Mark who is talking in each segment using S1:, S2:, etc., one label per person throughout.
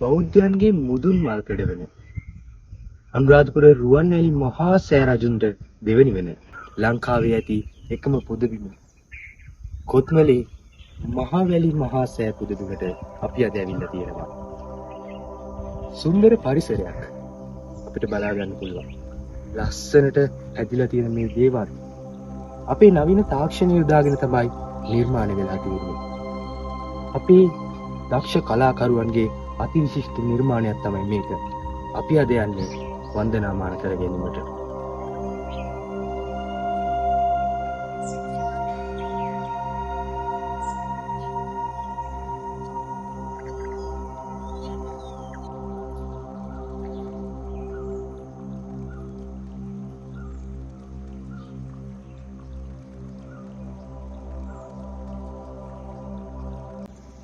S1: බෞද්ධයන්ගේ මුදුන් මල්කඩ වෙන අනුරාධපුර රුවන්වැලි මහා සෑ රජුන්ට දෙවැනි වෙන ලංකාවේ ඇති එකම පුදබිම කොත්මලේ මහවැලි මහා සෑ පුදබිමට අපි අද ඇවිල්ලා තියෙනවා. සුන්දර පරිසරයක් අපිට බලා ගන්න පුළුවන්. ලස්සනට හැදිලා තියෙන මේ දේවල් අපේ නවීන තාක්ෂණය යොදාගෙන තමයි නිර්මාණය වෙලා තියෙන්නේ. අපේ දක්ෂ කලාකරුවන්ගේ අතිවිශිෂ්ට නිර්මාණයක් තමයි මේක. අපි අද යන්නේ වන්දනාමාන කර ගැනීමට.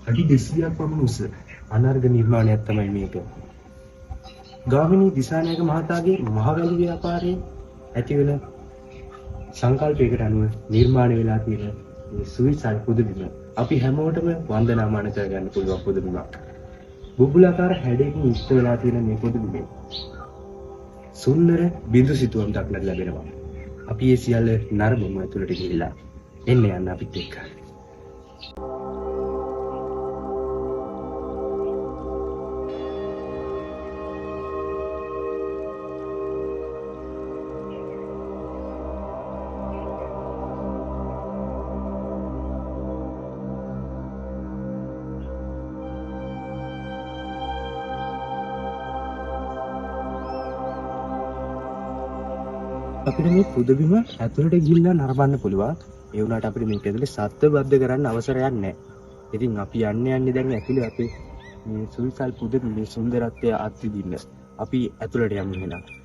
S1: අඩි 200ක් පමණ උස අනර්ග නිර්මාණයක් තමයි මේක. ගාමිණී දිසානායක මහතාගේ මහවැලි ව්‍යාපාරයේ ඇතිවන සංකල්පයකට අනුව නිර්මාණය වෙලා තියෙන මේ සුවිසල් පුදබිම අපි හැමෝටම වන්දනාමාන කරගන්න පුළුවන් පුදබිමක්. බුබුලාකාර හැඩයකින් ඉස්ත වෙලා තියෙන මේ පුදබිමේ සුන්දර බිඳු සිතුවම් දක්නට ලැබෙනවා. අපි ඒ සියල්ල නරඹමු ඇතුළට ගිහිල්ලා. එන්න යන්න අපිත් එක්ක. අපිට මේ පුදබිම ඇතුළට ගිහිල්ලා නරඹන්න පුළුවන්. ඒ වුණාට අපිට මේක ඇතුලේ සත්ත්වබද්ධ කරන්න අවසරයක් නැහැ. ඉතින් අපි යන්නේ දැන් ඇතුලේ අපේ මේ සුවිසල් පුදබිමේ සුන්දරත්වය අත්විඳින්න. අපි ඇතුළට යමු එහෙනම්.